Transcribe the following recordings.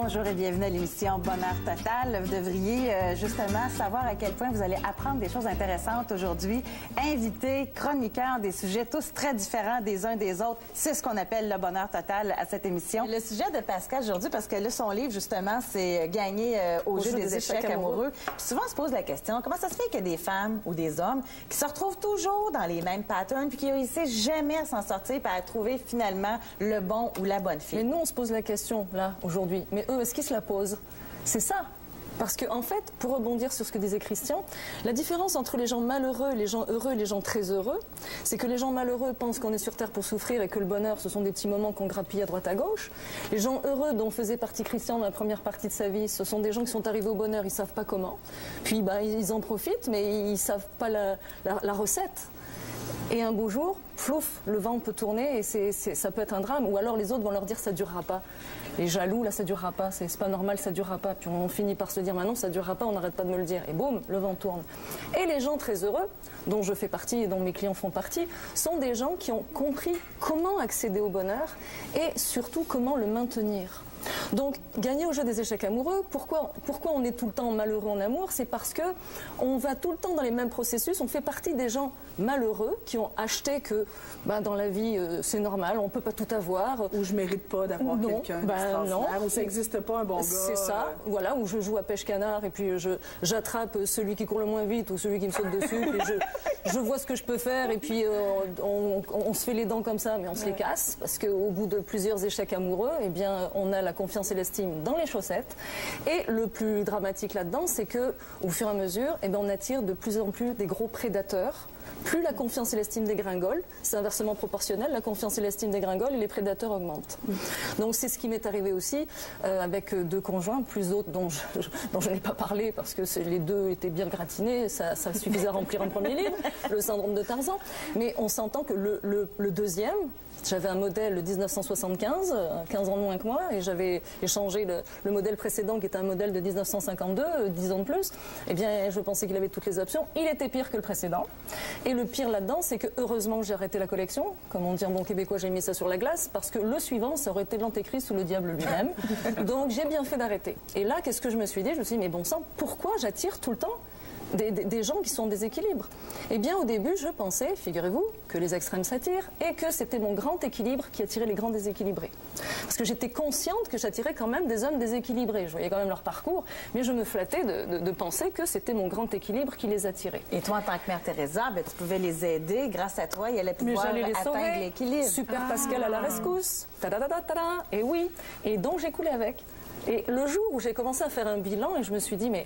Bonjour et bienvenue à l'émission Bonheur Total. Vous devriez justement savoir à quel point vous allez apprendre des choses intéressantes aujourd'hui. Invités, chroniqueurs, des sujets tous très différents des uns des autres. C'est ce qu'on appelle le Bonheur Total à cette émission. Le sujet de Pascal aujourd'hui, parce que là, son livre, justement, c'est Gagner au jeu des échecs amoureux. Puis souvent, on se pose la question, comment ça se fait qu'il y a des femmes ou des hommes qui se retrouvent toujours dans les mêmes patterns puis qui réussissent jamais à s'en sortir et à trouver finalement le bon ou la bonne fille? Mais nous, on se pose la question, là, aujourd'hui. Mais eux, est-ce qu'ils se la posent? C'est ça. Parce qu'en fait, pour rebondir sur ce que disait Christian, la différence entre les gens malheureux, les gens heureux et les gens très heureux, c'est que les gens malheureux pensent qu'on est sur Terre pour souffrir et que le bonheur, ce sont des petits moments qu'on grappille à droite à gauche. Les gens heureux dont faisait partie Christian dans la première partie de sa vie, ce sont des gens qui sont arrivés au bonheur, ils ne savent pas comment. Puis ils en profitent, mais ils ne savent pas la recette. Et un beau jour, plouf, le vent peut tourner et ça peut être un drame. Ou alors les autres vont leur dire ça durera pas. Les jaloux, là, ça durera pas. C'est pas normal, ça durera pas. Puis on finit par se dire, maintenant, ça durera pas, on n'arrête pas de me le dire. Et boum, le vent tourne. Et les gens très heureux, dont je fais partie et dont mes clients font partie, sont des gens qui ont compris comment accéder au bonheur et surtout comment le maintenir. Donc, gagner au jeu des échecs amoureux, pourquoi on est tout le temps malheureux en amour? C'est parce que on va tout le temps dans les mêmes processus. On fait partie des gens malheureux qui ont acheté que dans la vie, c'est normal, on ne peut pas tout avoir. Ou je ne mérite pas d'avoir quelqu'un d'extraordinaire, ou ça n'existe pas un bon gars. C'est ça, voilà, où je joue à pêche-canard et puis j'attrape celui qui court le moins vite ou celui qui me saute dessus, puis je vois ce que je peux faire et puis on se fait les dents comme ça, mais on se les casse parce qu'au bout de plusieurs échecs amoureux, eh bien, on a la confiance et l'estime dans les chaussettes. Et le plus dramatique là-dedans, c'est que au fur et à mesure, on attire de plus en plus des gros prédateurs. Plus la confiance et l'estime dégringolent, c'est inversement proportionnel, la confiance et l'estime dégringolent et les prédateurs augmentent. Donc c'est ce qui m'est arrivé aussi avec deux conjoints, plus d'autres dont je n'ai pas parlé parce que les deux étaans bien gratinés, ça suffisait à remplir un premier livre, le syndrome de Tarzan. Mais on s'entend que le deuxième, j'avais un modèle de 1975, 15 ans de moins que moi, et j'avais échangé le modèle précédent qui était un modèle de 1952, 10 ans de plus. Eh bien, je pensais qu'il avait toutes les options. Il était pire que le précédent. Et le pire là-dedans, c'est que heureusement j'ai arrêté la collection. Comme on dit en bon québécois, j'ai mis ça sur la glace, parce que le suivant, ça aurait été l'antéchrist ou le diable lui-même. Donc j'ai bien fait d'arrêter. Et là, qu'est-ce que je me suis dit? Je me suis dit, mais bon sang, pourquoi j'attire tout le temps des gens qui sont en déséquilibre? Eh bien, au début, je pensais, figurez-vous, que les extrêmes s'attirent et que c'était mon grand équilibre qui attirait les grands déséquilibrés. Parce que j'étais consciente que j'attirais quand même des hommes déséquilibrés. Je voyais quand même leur parcours, mais je me flattais de penser que c'était mon grand équilibre qui les attirait. Et toi, en tant que mère Teresa, tu pouvais les aider. Grâce à toi, ils allaient pouvoir atteindre l'équilibre. Super Pascal à la rescousse. Et oui. Et donc, j'ai coulé avec. Et le jour où j'ai commencé à faire un bilan, et je me suis dit, mais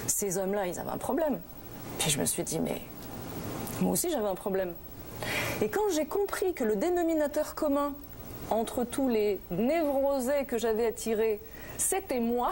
ces hommes-là, ils avaient un problème. Puis je me suis dit, mais moi aussi j'avais un problème. Et quand j'ai compris que le dénominateur commun entre tous les névrosés que j'avais attirés, c'était moi,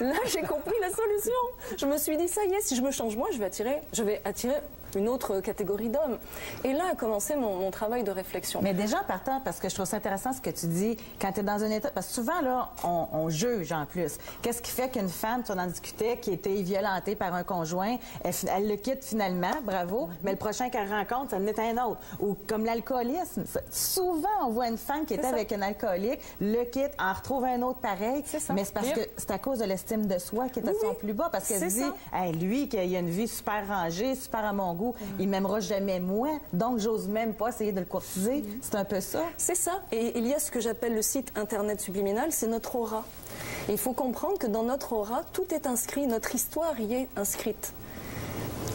là j'ai compris la solution. Je me suis dit, ça y est, si je me change moi, je vais attirer une autre catégorie d'hommes. Et là a commencé mon travail de réflexion. Mais déjà en partant, parce que je trouve ça intéressant ce que tu dis, quand tu es dans un état, parce que souvent là, on juge en plus. Qu'est-ce qui fait qu'une femme, tu en discutais, qui était violentée par un conjoint, elle le quitte finalement, bravo, mais le prochain qu'elle rencontre, ça en est un autre. Ou comme l'alcoolisme. Souvent, on voit une femme qui était avec un alcoolique, le quitte, en retrouve un autre pareil, mais c'est parce que c'est à cause de l'estime de soi qui est à son plus bas, parce qu'elle se dit, hey, lui, qui a une vie super rangée, super à mon goût, il m'aimera jamais moi, donc j'ose même pas essayer de le courtiser. C'est un peu ça. C'est ça. Et il y a ce que j'appelle le site Internet subliminal, c'est notre aura. Et il faut comprendre que dans notre aura, tout est inscrit, notre histoire y est inscrite.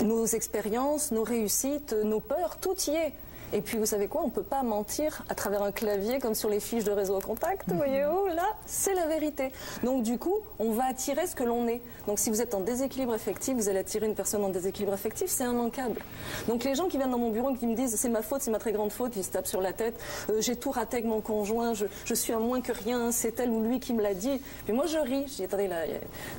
Nos expériences, nos réussites, nos peurs, tout y est. Et puis, vous savez quoi, on ne peut pas mentir à travers un clavier comme sur les fiches de réseau contact. Voyez-vous, là, c'est la vérité. Donc, du coup, on va attirer ce que l'on est. Donc, si vous êtes en déséquilibre affectif, vous allez attirer une personne en déséquilibre affectif, c'est immanquable. Donc, les gens qui viennent dans mon bureau et qui me disent, c'est ma faute, c'est ma très grande faute, ils se tapent sur la tête, j'ai tout raté avec mon conjoint, je suis à moins que rien, c'est elle ou lui qui me l'a dit. Puis moi, je ris. Je dis, attendez, là,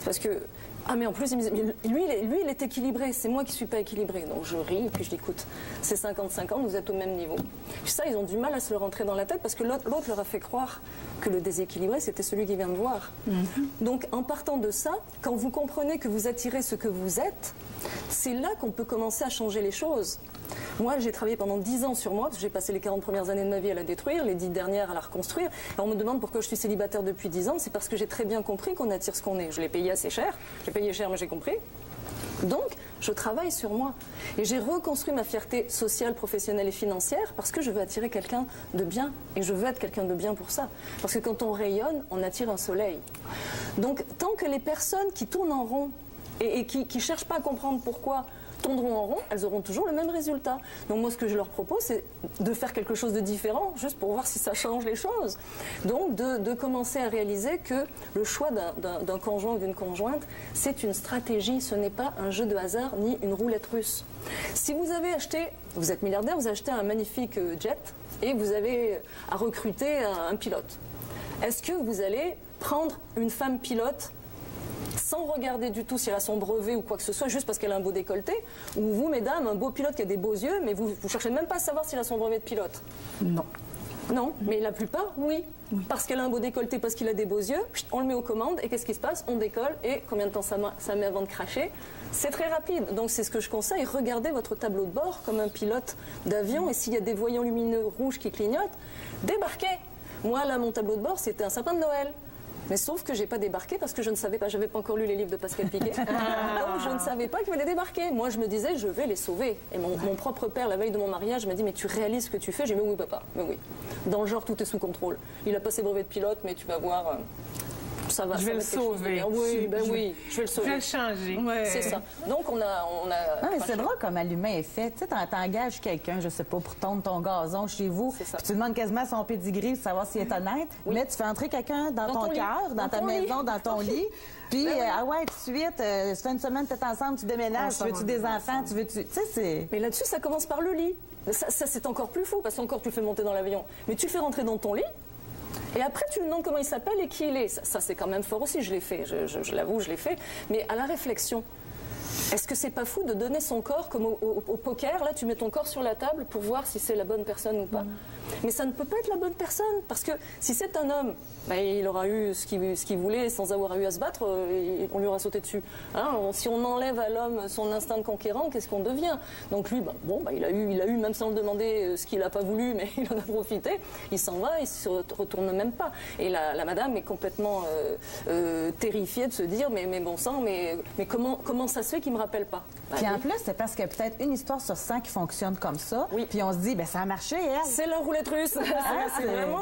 parce que... Ah, mais en plus, il me disait, lui, il est équilibré, c'est moi qui ne suis pas équilibré. Donc je ris, et puis je dis, écoute, c'est 50-50, vous êtes au même niveau. Puis ça, ils ont du mal à se le rentrer dans la tête parce que l'autre leur a fait croire que le déséquilibré, c'était celui qui vient me voir. Donc en partant de ça, quand vous comprenez que vous attirez ce que vous êtes, c'est là qu'on peut commencer à changer les choses. Moi, j'ai travaillé pendant 10 ans sur moi, parce que j'ai passé les 40 premières années de ma vie à la détruire, les 10 dernières à la reconstruire. Alors, on me demande pourquoi je suis célibataire depuis 10 ans. C'est parce que j'ai très bien compris qu'on attire ce qu'on est. Je l'ai payé assez cher. J'ai payé cher, mais j'ai compris. Donc, je travaille sur moi. Et j'ai reconstruit ma fierté sociale, professionnelle et financière parce que je veux attirer quelqu'un de bien. Et je veux être quelqu'un de bien pour ça. Parce que quand on rayonne, on attire un soleil. Donc, tant que les personnes qui tournent en rond et qui ne cherchent pas à comprendre pourquoi tourneront en rond, elles auront toujours le même résultat. Donc moi, ce que je leur propose, c'est de faire quelque chose de différent, juste pour voir si ça change les choses. Donc de commencer à réaliser que le choix d'un conjoint ou d'une conjointe, c'est une stratégie, ce n'est pas un jeu de hasard ni une roulette russe. Si vous avez acheté, vous êtes milliardaire, vous achetez un magnifique jet et vous avez à recruter un pilote. Est-ce que vous allez prendre une femme pilote sans regarder du tout si elle a son brevet ou quoi que ce soit, juste parce qu'elle a un beau décolleté, ou vous, mesdames, un beau pilote qui a des beaux yeux, mais vous cherchez même pas à savoir s'il a son brevet de pilote? Non. Non, mais la plupart, oui. Parce qu'elle a un beau décolleté, parce qu'il a des beaux yeux, on le met aux commandes, et qu'est-ce qui se passe? On décolle, et combien de temps ça met avant de cracher? C'est très rapide. Donc c'est ce que je conseille, regardez votre tableau de bord comme un pilote d'avion, et s'il y a des voyants lumineux rouges qui clignotent, débarquez. Moi, là, mon tableau de bord, c'était un sapin de Noël. Mais sauf que j'ai pas débarqué parce que je ne savais pas, j'avais pas encore lu les livres de Pascal Piquet. Donc je ne savais pas qu'il fallait débarquer. Moi je me disais je vais les sauver. Et mon propre père, la veille de mon mariage, m'a dit mais tu réalises ce que tu fais? J'ai dit mais oui papa, mais oui. Dans le genre tout est sous contrôle. Il a pas ses brevets de pilote mais tu vas voir. Ça va, je vais le sauver. Oui, ben oui, je vais le sauver. Je vais le changer. Ouais. C'est ça. Donc on a non, mais c'est drôle comment l'humain est fait. Tu sais, t'engages quelqu'un, je sais pas, pour tondre ton gazon chez vous. Puis tu demandes quasiment son pédigree pour savoir s'il est honnête. Oui. Mais tu fais entrer quelqu'un dans ton cœur, dans ta maison, dans ton lit. Puis, ah ouais, tout de suite, ça fait une semaine que tu es ensemble, tu déménages, tu veux-tu des enfants, tu veux-tu. Tu sais, c'est. Mais là-dessus, ça commence par le lit. Ça c'est encore plus fou parce qu'encore tu le fais monter dans l'avion. Mais tu le fais rentrer dans ton lit. Et après, tu lui demandes comment il s'appelle et qui il est. Ça c'est quand même fort aussi, je l'ai fait, je l'avoue, je l'ai fait. Mais à la réflexion, est-ce que c'est pas fou de donner son corps comme au poker, là, tu mets ton corps sur la table pour voir si c'est la bonne personne ou pas. Mais ça ne peut pas être la bonne personne, parce que si c'est un homme, ben, il aura eu ce qu'il voulait sans avoir eu à se battre, on lui aura sauté dessus. Hein, si on enlève à l'homme son instinct de conquérant, qu'est-ce qu'on devient? Donc lui, il a eu, même sans le demander, ce qu'il n'a pas voulu, mais il en a profité, il s'en va, il se retourne même pas. Et la madame est complètement terrifiée de se dire, mais bon sang, mais comment ça se fait qu'il me rappelle pas? Puis en plus, c'est parce qu'il y a peut-être une histoire sur 100 qui fonctionne comme ça. Oui. Puis on se dit, ben ça a marché, elle. C'est la roulette russe.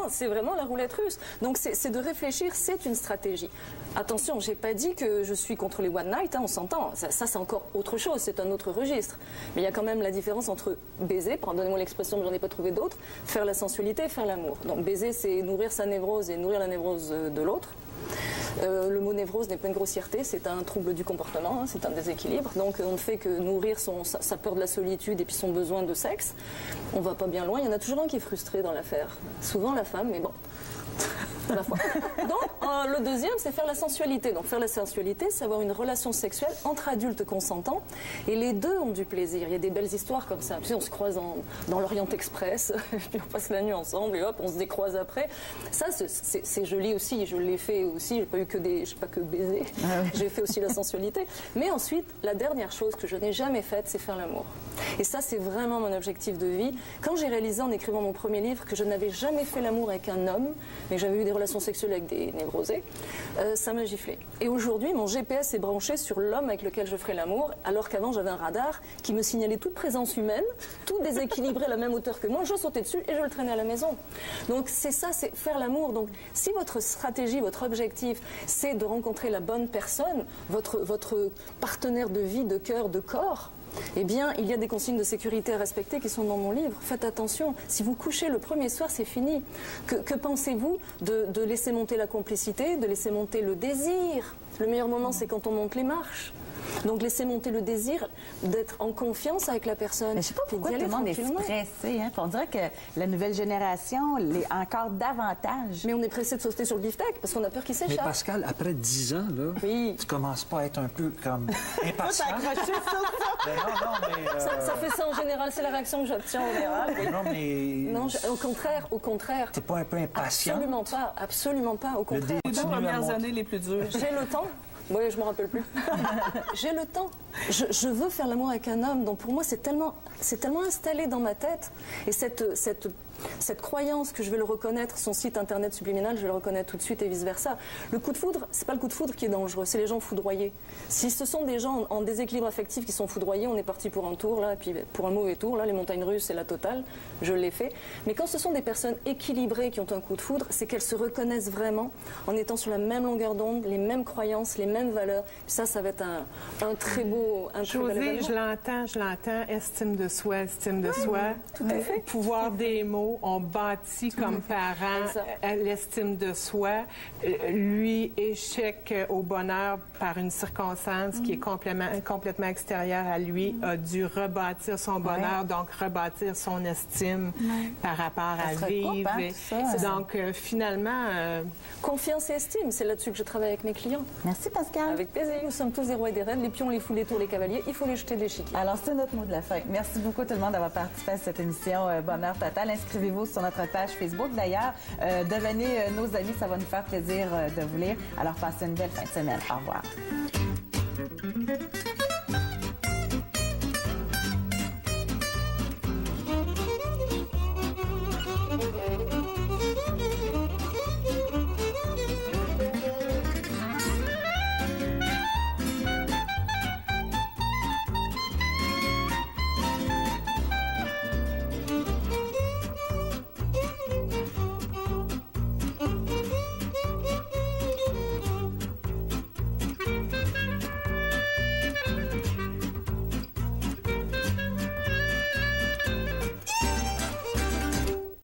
C'est vraiment la roulette russe. Donc c'est de réfléchir, c'est une stratégie. Attention, j'ai pas dit que je suis contre les one night, hein, on s'entend. Ça c'est encore autre chose, c'est un autre registre. Mais il y a quand même la différence entre baiser, pardonnez-moi l'expression, mais j'en ai pas trouvé d'autre, faire la sensualité et faire l'amour. Donc baiser, c'est nourrir sa névrose et nourrir la névrose de l'autre. Le mot névrose n'est pas une grossièreté, c'est un trouble du comportement, hein, c'est un déséquilibre. Donc on ne fait que nourrir sa peur de la solitude et puis son besoin de sexe. On va pas bien loin, il y en a toujours un qui est frustré dans l'affaire. Souvent la femme, mais bon. La foi. Donc le deuxième, c'est faire la sensualité. Donc faire la sensualité, c'est avoir une relation sexuelle entre adultes consentants et les deux ont du plaisir. Il y a des belles histoires comme ça. Tu sais, on se croise dans l'Orient Express, puis on passe la nuit ensemble et hop, on se décroise après. Ça, c'est joli aussi. Je l'ai fait aussi. J'ai pas que baiser. Ah oui. J'ai fait aussi la sensualité. Mais ensuite, la dernière chose que je n'ai jamais faite, c'est faire l'amour. Et ça, c'est vraiment mon objectif de vie. Quand j'ai réalisé en écrivant mon premier livre que je n'avais jamais fait l'amour avec un homme, mais que j'avais eu des relations sexuelles avec des névrosés, ça m'a giflé. Et aujourd'hui, mon GPS est branché sur l'homme avec lequel je ferai l'amour, alors qu'avant, j'avais un radar qui me signalait toute présence humaine, tout déséquilibré à la même hauteur que moi, je sautais dessus et je le traînais à la maison. Donc c'est ça, c'est faire l'amour. Donc si votre stratégie, votre objectif, c'est de rencontrer la bonne personne, votre partenaire de vie, de cœur, de corps, eh bien, il y a des consignes de sécurité à respecter qui sont dans mon livre. Faites attention. Si vous couchez le premier soir, c'est fini. Que pensez-vous de laisser monter la complicité, de laisser monter le désir? Le meilleur moment, c'est quand on monte les marches. Donc laisser monter le désir d'être en confiance avec la personne. Mais je sais pas pourquoi tout le monde est stressé. Hein? On dirait que la nouvelle génération l'est encore davantage. Mais on est pressé de sauter sur le beefsteak parce qu'on a peur qu'il s'échappe. Mais Pascal, après 10 ans, là, tu commences pas à être un peu comme impatient. Ça fait ça en général, c'est la réaction que j'obtiens en général. Oui. Non, mais... Non, au contraire. T'es pas un peu impatient? Absolument pas, au contraire. Les 2 premières années les plus dures. J'ai le temps. Oui, je me rappelle plus. J'ai le temps. Je veux faire l'amour avec un homme. Donc pour moi, c'est tellement installé dans ma tête. Et cette croyance que je vais le reconnaître, son site internet subliminal, je vais le reconnaître tout de suite et vice-versa. Le coup de foudre, c'est pas le coup de foudre qui est dangereux, c'est les gens foudroyés. Si ce sont des gens en déséquilibre affectif qui sont foudroyés, on est parti pour un tour, là, et puis pour un mauvais tour, là, les montagnes russes, c'est la totale, je l'ai fait. Mais quand ce sont des personnes équilibrées qui ont un coup de foudre, c'est qu'elles se reconnaissent vraiment en étant sur la même longueur d'onde, les mêmes croyances, les mêmes valeurs. Puis ça va être un très beau Josée, je l'entends, estime de soi, tout à fait. Pouvoir des mots. On bâtit comme parents l'estime de soi. Lui, échec au bonheur par une circonstance qui est complètement extérieure à lui, a dû rebâtir son bonheur, donc rebâtir son estime par rapport à vivre. Donc, finalement... Confiance et estime, c'est là-dessus que je travaille avec mes clients. Merci, Pascal. Avec plaisir. Nous sommes tous des rois et des reines. Les pions, les fous, les tours, les cavaliers. Il faut les jeter de l'échiquier. Alors, c'est notre mot de la fin. Merci beaucoup tout le monde d'avoir participé à cette émission Bonheur Total. Inscrivez-vous sur notre page Facebook. D'ailleurs, devenez nos amis. Ça va nous faire plaisir de vous lire. Alors, passez une belle fin de semaine. Au revoir.